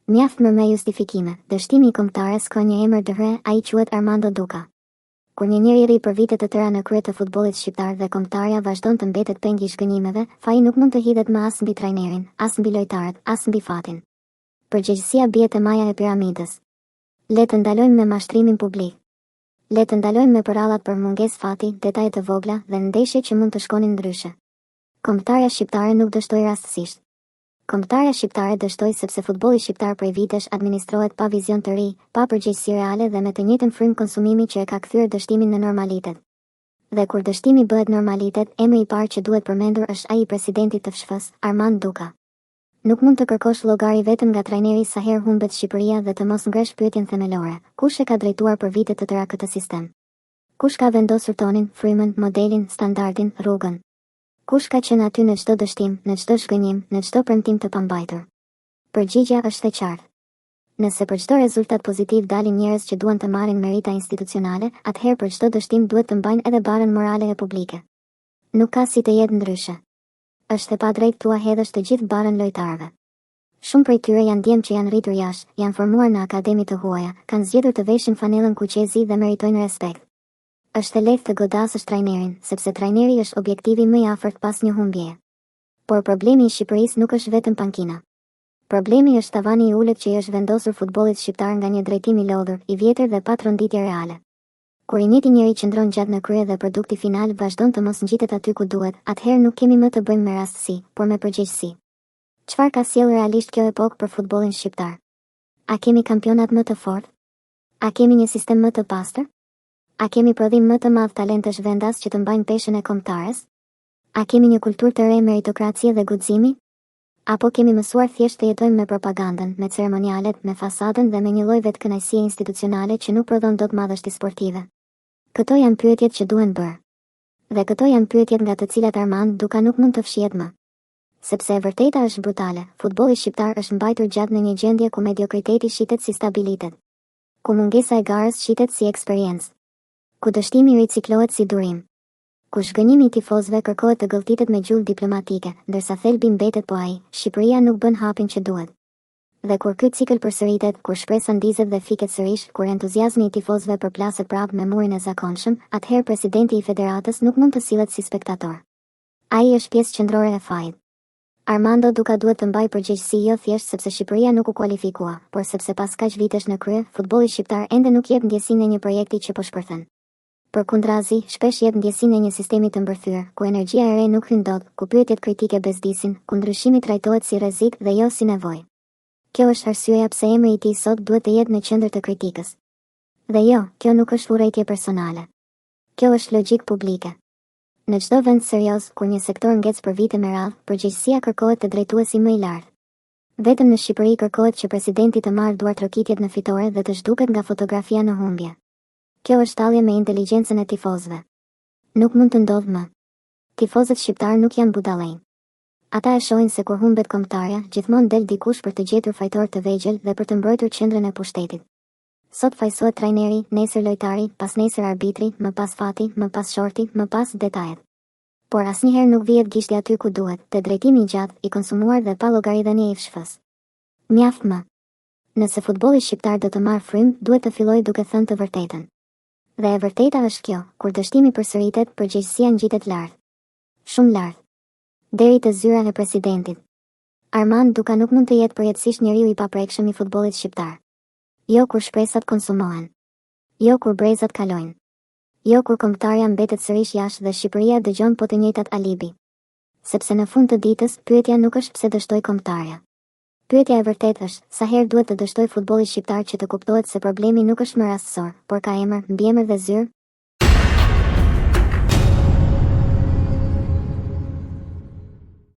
Mjaft më me justifikime, dështimi i kombëtares ka një emër dëhre, ai quhet Armando Duka. Kur një njeri rri për vite të tëra në krye të futbollit shqiptar dhe kombëtarja vazhdon të mbetet peng i shgënjimeve, faji nuk mund të hidhet më as mbi trajnerin, as mbi lojtarët, as mbi fatin. Përgjegjësia bie te maja e piramidës. Le të ndalojmë me mashtrimin publik. Le të ndalojmë me përrallat për mungesë fati, detaje të vogla dhe ndeshje që mund të shkonin ndryshe. Kombëtarja shqiptare nuk dështoi rastësisht. Kombëtarja shqiptare dështoi sepse futbolli shqiptar prej vitesh administrohet pa vizion të ri, pa përgjegjësi reale dhe me të njëjtën frymë konsumimi që e ka kthyer dështimin në normalitet. Dhe kur dështimi bëhet normalitet, emri i parë që duhet përmendur është ai i presidentit të FSHF-s, Armand Duka. Nuk mund të kërkosh llogari vetëm nga trajneri sa herë humbet Shqipëria dhe të mos ngresh pyetjen themelore: kush e ka drejtuar për vite të tëra këtë sistem? Kush ka vendosur tonin, frymën, modelin, standardin, rrugën? Kush ka qenë aty në çdo dështim, në çdo shgënjim, në çdo premtim të pambajtur? Përgjigjja është e qartë. Nëse për çdo rezultat pozitiv dalin njerëz që duan të marrin merita institucionale, atëherë për çdo dështim duhet të mbajnë edhe barën morale e publike. Nuk ka si të jetë ndryshe. Është e padrejtë tua hedhësh të gjithë barën lojtarëve. Shumë prej tyre janë djem që janë rritur jashtë, janë formuar në akademi të huaja, kanë zgjedhur të veshin fanellën kuqezi dhe meritojnë respekt. Është e lehtë të godasësh trajnerin, sepse trajneri është objektivi më i afërt pas një humbjeje. Por problemi i Shqipërisë nuk është vetëm pankina. Problemi është tavani i ulët që i është vendosur futbollit shqiptar nga një drejtim i lodhur, i vjetër dhe pa tronditje reale. Kur i njëjti njeri qëndron gjatë në krye dhe produkti final vazhdon të mos ngjitet aty ku duhet, atëherë nuk kemi më të bëjmë me rastësi, por me përgjegjësi. Çfarë ka sjellë realisht kjo epokë për futbollin shqiptar? A kemi kampionat më të fortë? A kemi një sistem më të pastër? A kemi prodhim më të madh talentesh vendas që të mbajnë peshën e kombëtares? A kemi një kulturë të re meritokracie dhe guximi? Apo kemi mësuar thjesht të jetojmë me propagandën, me ceremonialet, me fasadën dhe me një lloj vetkënaqësie institucionale që nuk prodhon dot madhështi sportive? Këto janë pyetjet që duhen bërë. Dhe këto janë pyetjet nga të cilat Armand Duka nuk mund të fshihet më. Sepse e vërteta është brutale, futbolli shqiptar është mbajtur gjatë në një gjendje ku mediokriteti shitet si stabilitet, ku mungesa e garës shitet si eksperiencë, ku dështimi riciklohet si durim, ku shgënjimi i tifozëve kërkohet të gëlltitet me gjuhë diplomatike, ndërsa thelbi mbetet po ai, Shqipëria nuk bën hapin që duhet. Dhe kur ky cikël përsëritet, kur shpresa ndizet dhe fiket sërish, kur entuziazmi i tifozëve përplaset prapë me murin e zakonshëm, atëherë presidenti i federatës nuk mund të sillet si spektator. Ai është pjesë qendrore e fajit. Armando Duka duhet të mbajë përgjegjësi jo thjesht sepse Shqipëria nuk u kualifikua, por sepse pas kaq vitesh në krye, futbolli shqiptar ende nuk jep ndjesinë e një projekti që po shpërthen. Përkundrazi, shpesh jep ndjesinë e një sistemi të mbërthyer, ku energjia e re nuk hyn dot, ku pyetjet kritike bezdisin, ku ndryshimi trajtohet si rrezik dhe jo si nevojë. Kjo është arsyeja pse emri i tij sot duhet të jetë në qendër të kritikës. Dhe jo, kjo nuk është urrejtje personale. Kjo është logjik publike. Në çdo vend serioz, kur një sektor ngec për vite me radhë, përgjegjësia kërkohet te drejtuesi më i lartë. Vetëm në Shqipëri kërkohet që presidenti të marrë duartrokitjet në fitore dhe të zhduket nga fotografia në humbje. Kjo është tallje me inteligjencën e tifozëve. Nuk mund të ndodhë më. Tifozët shqiptar nuk janë budallënj. Ata e shohin se kur humbet kombëtarja, gjithmonë del dikush për të gjetur fajtor të vegjël dhe për të mbrojtur qendrën e pushtetit. Sot fajsohet trajneri, nesër lojtari, pas nesër arbitri, më pas fati, më pas shorti, më pas detajet. Por asnjëherë nuk vihet gishti aty ku duhet, te drejtimi i gjatë, i konsumuar dhe pa llogaridhënie i FSHF-s. Mjaft më. Nëse futbolli shqiptar do të marrë frymë, duhet të fillojë duke thënë të vërtetën. Dhe e vërteta është kjo, kur dështimi përsëritet, përgjegjësia ngjitet lart. Shumë lart. Deri te zyra e presidentit. Armand Duka nuk mund të jetë përjetësisht njeriu i paprekshëm i futbollit shqiptar. Jo kur shpresat konsumohen. Jo kur brezat kalojnë. Jo kur kombëtarja mbetet sërish jashtë dhe Shqipëria dëgjon po të njëjtat alibi. Sepse në fund të ditës, pyetja nuk është pse dështoi kombëtarja. Pyetja e vërtetë është, sa herë duhet të dështoj futbolli shqiptar që të kuptohet se problemi nuk është më rastësor, por ka emër, mbiemër dhe zyrë?